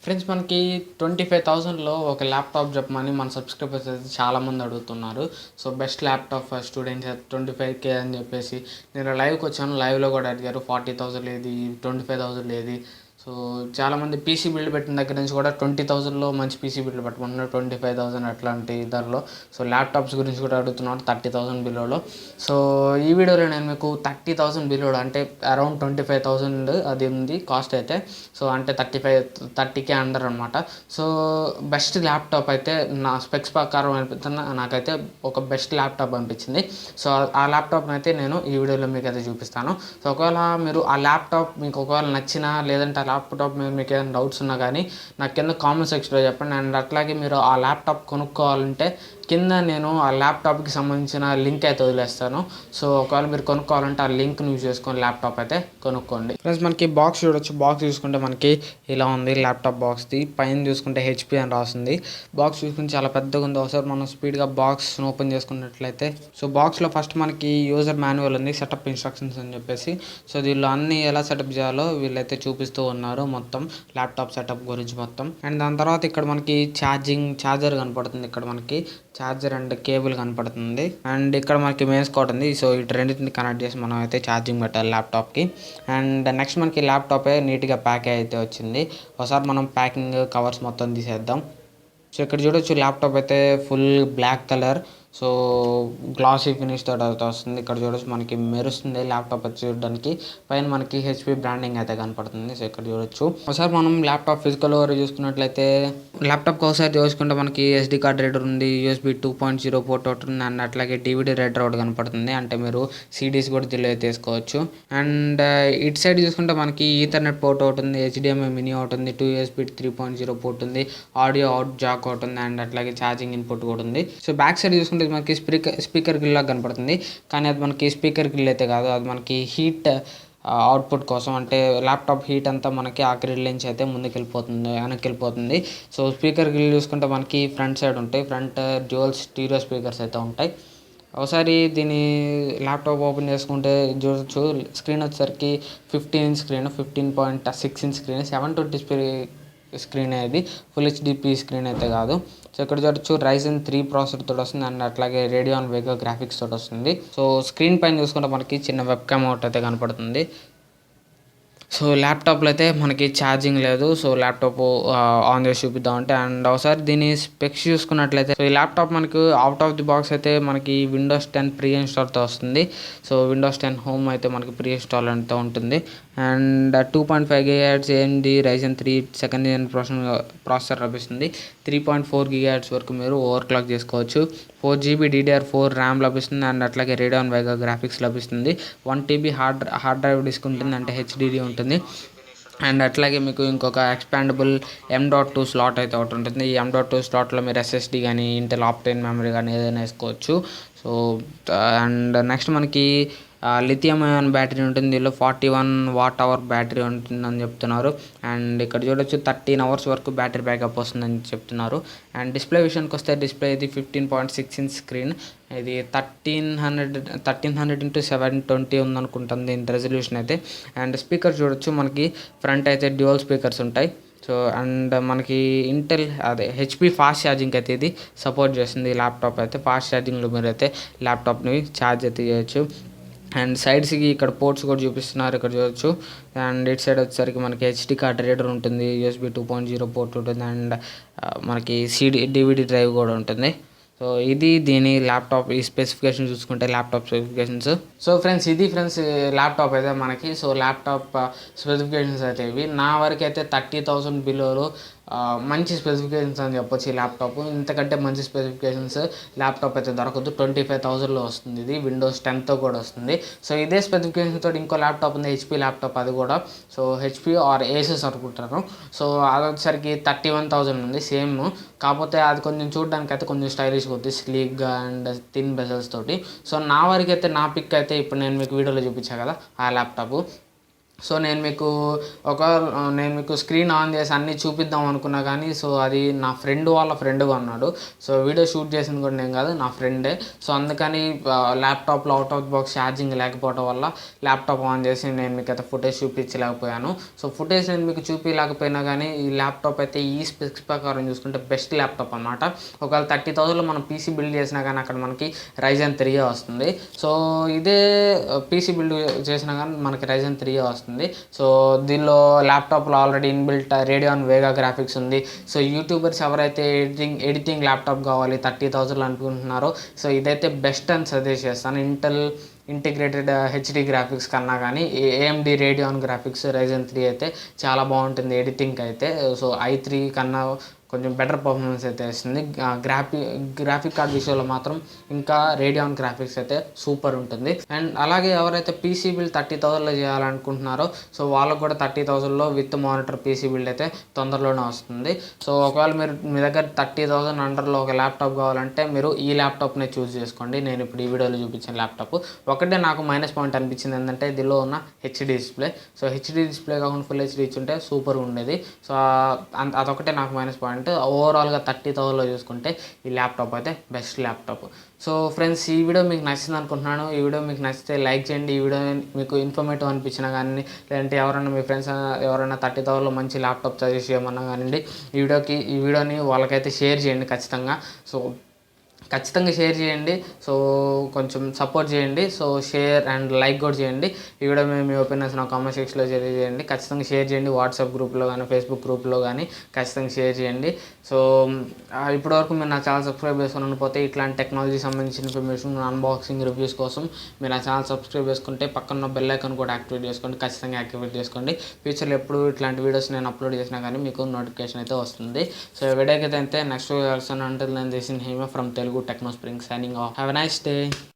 Friends మనకి 25,000లో ఒక laptop చెప్పమని మన సబ్స్క్రైబర్స్ అయితే చాలామంది అడుగుతున్నారు. So best laptop for students 25K అని చెప్పేసి నేను లైవ్కి వచ్చాను. లైవ్లో కూడా అడిగారు 40,000 ఏది, 25,000 ఏది. సో చాలామంది పీసీ బిల్డ్ పెట్టిన దగ్గర నుంచి కూడా 20,000లో మంచి పీసీ బిల్డ్ పెట్టమన్నారు, 25,000 అట్లాంటి ధరలో. సో ల్యాప్టాప్స్ గురించి కూడా అడుగుతున్నారు 30,000 బిలోలో. సో ఈ వీడియోలో నేను మీకు 30,000 బిలోలో అంటే అరౌండ్ 25,000 అది ఉంది కాస్ట్ అయితే. సో అంటే 30K అండర్ అనమాట. సో బెస్ట్ ల్యాప్టాప్ అయితే నా స్పెక్స్ ప్రకారం అనిపిస్తున్న నాకైతే ఒక బెస్ట్ ల్యాప్టాప్ అనిపించింది. సో ఆ ల్యాప్టాప్ని అయితే నేను ఈ వీడియోలో మీకు అయితే చూపిస్తాను. సో ఒకవేళ మీరు ఆ ల్యాప్టాప్ మీకు ఒకవేళ నచ్చినా, లేదంటే ఆ ల్యాప్టాప్ మీద మీకు ఏదైనా డౌట్స్ ఉన్నా కానీ నాకు కింద కామెంట్ సెక్షన్లో చెప్పండి. అండ్ అట్లాగే మీరు ఆ ల్యాప్టాప్ కొనుక్కోవాలంటే కింద నేను ఆ ల్యాప్టాప్కి సంబంధించిన లింక్ అయితే వదిలేస్తాను. సో ఒకవేళ మీరు కొనుక్కోవాలంటే ఆ లింక్ని యూజ్ చేసుకొని ల్యాప్టాప్ అయితే కొనుక్కోండి. ప్లస్ మనకి బాక్స్ చూడొచ్చు. బాక్స్ చూసుకుంటే మనకి ఇలా ఉంది ల్యాప్టాప్ బాక్స్ది. పైన చూసుకుంటే HP అని రాస్తుంది. బాక్స్ చూసుకుంటే చాలా పెద్దగా ఉంది. ఒకసారి మనం స్పీడ్గా బాక్స్ ఓపెన్ చేసుకున్నట్లయితే సో బాక్స్లో ఫస్ట్ మనకి యూజర్ మాన్యువల్ ఉంది, సెటప్ ఇన్స్ట్రక్షన్స్ అని చెప్పేసి. సో దీనిలో అన్ని ఎలా సెటప్ చేయాలో వీళ్ళైతే చూపిస్తూ ఉన్నారు, మొత్తం ల్యాప్టాప్ సెటప్ గురించి మొత్తం. అండ్ దాని తర్వాత ఇక్కడ మనకి ఛార్జర్ కనపడుతుంది. ఇక్కడ మనకి ఛార్జర్ అండ్ కేబుల్ కనపడుతుంది. అండ్ ఇక్కడ మనకి మెయిన్స్ కోడ్ ఉంది. సో ఈ రెండింటిని కనెక్ట్ చేసి మనం అయితే ఛార్జింగ్ పెట్టాలి ల్యాప్టాప్కి. అండ్ నెక్స్ట్ మనకి ల్యాప్టాపే నీట్గా ప్యాక్ అయితే వచ్చింది. ఒకసారి మనం ప్యాకింగ్ కవర్స్ మొత్తం తీసేద్దాం. సో ఇక్కడ చూడొచ్చు ల్యాప్టాప్ అయితే full black colour, so glossy finish తోటి అయితే వస్తుంది. ఇక్కడ చూడొచ్చు మనకి మెరుస్తుంది ల్యాప్టాప్ వచ్చి చూడడానికి. పైన మనకి HP బ్రాండింగ్ అయితే కనపడుతుంది. సో ఇక్కడ చూడొచ్చు. ఒకసారి మనం ల్యాప్టాప్ ఫిజికల్ ఓవర్ చూసుకున్నట్లయితే ల్యాప్టాప్కి ఒకసారి చూసుకుంటే మనకి SD కార్డ్ రీడర్ ఉంది, USB 2.0 పోర్ట్ ఒకటి ఉంది. అండ్ అట్లాగే DVD రీడర్ ఒకటి కనపడుతుంది, అంటే మీరు CDs కూడా దీనిలో తీసుకోవచ్చు. అండ్ ఇటు సైడ్ చూసుకుంటే మనకి ఈథర్నెట్ పోర్ట్ ఒకటి ఉంది, HDMI మినీ ఒకటి ఉంది, 2 USB 3.0 పోర్ట్ ఉంది, ఆడియో అవుట్ జాక్ ఒకటి ఉంది, అండ్ అట్లాగే ఛార్జింగ్ ఇన్పుట్ కూడా ఉంది. సో బ్యాక్ సైడ్ చూసుకుంటే మనకి స్పీకర్ గ్రిల్ లాగా కనపడుతుంది, కానీ అది మనకి స్పీకర్ గ్రిల్ అయితే కాదు. అది మనకి హీట్ అవుట్పుట్ కోసం, అంటే ల్యాప్టాప్ హీట్ అంతా మనకి ఆ గ్రిల్ నుంచి అయితే వెనక్కి వెళ్ళిపోతుంది. సో స్పీకర్ గ్రిల్ చూసుకుంటే మనకి ఫ్రంట్ సైడ్ ఉంటాయి, ఫ్రంట్ డ్యూయల్ స్టీరియో స్పీకర్స్ అయితే ఉంటాయి. ఒకసారి దీని ల్యాప్టాప్ ఓపెన్ చేసుకుంటే చూడొచ్చు. స్క్రీన్ వచ్చేసరికి 15 inch screen, 15.6 inch screen, 720p screen అనేది, ఫుల్ HDP స్క్రీన్ అయితే కాదు. సో ఇక్కడ చూడొచ్చు Ryzen 3 ప్రాసెసర్ తోటి వస్తుంది, అండ్ అట్లాగే Radeon Vega గ్రాఫిక్స్ తోటి వస్తుంది. సో స్క్రీన్ పైన చూసుకుంటే మనకి చిన్న వెబ్ క్యామ్ అవుట్ అయితే కనపడుతుంది. సో ల్యాప్టాప్లో అయితే మనకి ఛార్జింగ్ లేదు. సో ల్యాప్టాప్ ఆన్ చేసి చూపిద్దామంటే. అండ్ ఒకసారి దీని స్పెక్స్ చూసుకున్నట్లయితే సో ఈ ల్యాప్టాప్ మనకు అవుట్ ఆఫ్ ది బాక్స్ అయితే మనకి Windows 10 ప్రీ ఇన్స్టాల్తో వస్తుంది. సో Windows 10 హోమ్ అయితే మనకి ప్రీ ఇన్స్టాల్ అంతా ఉంటుంది. And 2.5 GHz AMD Ryzen 3 second Jan processor లభిస్తుంది. 3.4 GHz వరకు మీరు ఓవర్ క్లాక్ చేసుకోవచ్చు. 4GB DDR4 ర్యామ్ లభిస్తుంది, అండ్ అట్లాగే Radeon Vega గ్రాఫిక్స్ లభిస్తుంది. 1TB హార్డ్ డ్రైవ్ డిస్క్ ఉంటుంది, అంటే HDD ఉంటుంది. అండ్ అట్లాగే మీకు ఇంకొక ఎక్స్పాండబుల్ M.2 స్లాట్ అయితే ఒకటి ఉంటుంది. ఈ M.2 స్లాట్లో మీరు SSD కానీ ఇంటెల్ ఆప్టైన్ మెమరీ కానీ ఏదైనా వేసుకోవచ్చు. సో అండ్ నెక్స్ట్ మనకి లిథియం అయాన్ బ్యాటరీ ఉంటుంది. దీనిలో 41 Wh బ్యాటరీ ఉంటుందని చెప్తున్నారు. అండ్ ఇక్కడ చూడొచ్చు 13 hours వరకు బ్యాటరీ బ్యాకప్ వస్తుందని చెప్తున్నారు. అండ్ డిస్ప్లే విషయానికి వస్తే డిస్ప్లే ఇది 15.6 ఇంచ్ స్క్రీన్, ఇది 1300x720 ఉందనుకుంటుంది దీని రెజల్యూషన్ అయితే. అండ్ స్పీకర్ చూడొచ్చు మనకి ఫ్రంట్ అయితే డ్యూయల్ స్పీకర్స్ ఉంటాయి. సో అండ్ మనకి ఇంటెల్ HP ఫాస్ట్ ఛార్జింగ్ అయితే ఇది సపోర్ట్ చేస్తుంది. ల్యాప్టాప్ అయితే ఫాస్ట్ ఛార్జింగ్లో మీరు అయితే ల్యాప్టాప్ని ఛార్జ్ అయితే చేయొచ్చు. అండ్ సైడ్స్కి ఇక్కడ పోర్ట్స్ కూడా చూపిస్తున్నారు, ఇక్కడ చూడొచ్చు. అండ్ ఇటు సైడ్ వచ్చేసరికి మనకి HD కార్డ్ రీడర్ ఉంటుంది, USB 2.0 పోర్ట్ ఉంటుంది, అండ్ మనకి DVD డ్రైవ్ కూడా ఉంటుంది. సో ఇది దీని ల్యాప్టాప్ ఈ స్పెసిఫికేషన్ చూసుకుంటే ల్యాప్టాప్ స్పెసిఫికేషన్స్. సో ఫ్రెండ్స్ ఇది ల్యాప్టాప్ అయితే మనకి. సో ల్యాప్టాప్ స్పెసిఫికేషన్స్ అయితే ఇవి. నా వరకు అయితే 30,000 బిలోలో మంచి స్పెసిఫికేషన్స్ అని చెప్పొచ్చు ఈ ల్యాప్టాప్. ఇంతకంటే మంచి స్పెసిఫికేషన్స్ ల్యాప్టాప్ అయితే దొరకదు. 25,000లో వస్తుంది ఇది, Windows 10తో కూడా వస్తుంది. సో ఇదే స్పెసిఫికేషన్ తోటి ఇంకో ల్యాప్టాప్ ఉంది, HP ల్యాప్టాప్, అది కూడా సో HP ఆర్ Asus అనుకుంటాను. సో అది వచ్చేసరికి 31,000 ఉంది సేమ్, కాకపోతే అది కొంచెం చూడడానికి అయితే కొంచెం స్టైలిష్గా ఉంది, స్లీక్గా అండ్ థిన్ బెజల్స్ తోటి. సో నా వరకు అయితే నా పిక్ అయితే ఇప్పుడు నేను మీకు వీడియోలో చూపించాను కదా ఆ ల్యాప్టాప్. సో నేను మీకు స్క్రీన్ ఆన్ చేసి అన్నీ చూపిద్దాం అనుకున్నా కానీ సో అది నా ఫ్రెండ్ వాళ్ళ ఫ్రెండ్ అన్నాడు. సో వీడియో షూట్ చేసింది కూడా నేను కాదు, నా ఫ్రెండే. సో అందుకని ల్యాప్టాప్లో అవుట్ ఆఫ్ బాక్స్ ఛార్జింగ్ లేకపోవడం వల్ల ల్యాప్టాప్ ఆన్ చేసి నేను మీకు అయితే ఫుటేజ్ చూపించలేకపోయాను. సో ఫుటేజ్ నేను మీకు చూపించలేకపోయినా కానీ ఈ ల్యాప్టాప్ అయితే ఈ స్పెక్స్ ప్రకారం చూసుకుంటే బెస్ట్ ల్యాప్టాప్ అనమాట. ఒకవేళ 30,000లో మనం పీసీ బిల్డ్ చేసినా కానీ అక్కడ మనకి Ryzen 3 వస్తుంది. సో ఇదే పీసీ బిల్డ్ చేసినా కానీ మనకి Ryzen 3 వస్తుంది. సో దీనిలో ల్యాప్టాప్లో ఆల్రెడీ ఇన్బిల్ట్ రేడియాన్ వేగా గ్రాఫిక్స్ ఉంది. సో యూట్యూబర్స్ ఎవరైతే ఎడిటింగ్ ల్యాప్టాప్ కావాలి 30,000 అనుకుంటున్నారో సో ఇదైతే బెస్ట్ అని సజెస్ట్ చేస్తాను. ఇంటిగ్రేటెడ్ హెచ్డి గ్రాఫిక్స్ కన్నా కానీ AMD రేడియాన్ గ్రాఫిక్స్ Ryzen 3 అయితే చాలా బాగుంటుంది ఎడిటింగ్కి అయితే. సో i3 కన్నా కొంచెం బెటర్ పర్ఫార్మెన్స్ అయితే వస్తుంది. గ్రాఫిక్ కార్డ్ విషయంలో మాత్రం ఇంకా రేడియాన్ గ్రాఫిక్స్ అయితే సూపర్ ఉంటుంది. అండ్ అలాగే ఎవరైతే పీసీ బిల్డ్ 30,000లో చేయాలనుకుంటున్నారో సో వాళ్ళకు కూడా 30,000లో విత్ మానిటర్ పీసీ బిల్డ్ అయితే తొందరలోనే వస్తుంది. సో ఒకవేళ మీ దగ్గర 30,000 అండర్లో ఒక ల్యాప్టాప్ కావాలంటే మీరు ఈ ల్యాప్టాప్నే చూస్ చేసుకోండి. నేను ఇప్పుడు ఈ వీడియోలో చూపించిన ల్యాప్టాప్ ఒకటే నాకు మైనస్ పాయింట్ అనిపించింది ఏంటంటే దీనిలో ఉన్న HD display. So HD display కాకుండా ఫుల్ హెచ్డి ఇచ్చుంటే సూపర్ ఉండేది. సో అదొకటే నాకు మైనస్ పాయింట్. ఓవరాల్గా 30,000లో చూసుకుంటే ఈ ల్యాప్టాప్ అయితే బెస్ట్ ల్యాప్టాప్. సో ఫ్రెండ్స్, ఈ వీడియో మీకు నచ్చింది అనుకుంటున్నాను. ఈ వీడియో మీకు నచ్చితే లైక్ చేయండి. ఈ వీడియో మీకు ఇన్ఫర్మేటివ్ అనిపించినా కానీ లేదంటే ఎవరైనా మీ ఫ్రెండ్స్ ఎవరైనా 30,000లో మంచి ల్యాప్టాప్ సజెస్ట్ చేయమన్నా కానివ్వండి ఈ వీడియోని వాళ్ళకైతే షేర్ చేయండి ఖచ్చితంగా షేర్ చేయండి. సో కొంచెం సపోర్ట్ చేయండి. సో షేర్ అండ్ లైక్ కూడా చేయండి. ఈ వీడియో మీ ఒపీనియన్స్ నా కామెంట్ సెక్షన్లో తెలియజేయండి. ఖచ్చితంగా షేర్ చేయండి. వాట్సాప్ గ్రూప్లో కానీ ఫేస్బుక్ గ్రూప్లో కానీ ఖచ్చితంగా షేర్ చేయండి. సో ఇప్పటివరకు మీరు నా ఛానల్ సబ్స్క్రైబ్ చేసుకుని పోతే ఇట్లాంటి టెక్నాలజీ సంబంధించిన ఇన్ఫర్మేషన్ అన్బాక్సింగ్ రివ్యూస్ కోసం మీరు నా ఛానల్ సబ్స్క్రైబ్ చేసుకుంటే పక్కన బెల్ ఐకాన్ కూడా యాక్టివేట్ చేసుకోండి. ఖచ్చితంగా యాక్టివేట్ చేసుకోండి. ఫ్యూచర్లో ఎప్పుడు ఇట్లాంటి వీడియోస్ నేను అప్లోడ్ చేసినా కానీ మీకు నోటిఫికేషన్ అయితే వస్తుంది. సో వీడియోకి అయితే నెక్స్ట్ వీడియో అంటిల్ నేను చేసిన Hema from Telugu Techno Spring signing off. Have a nice day.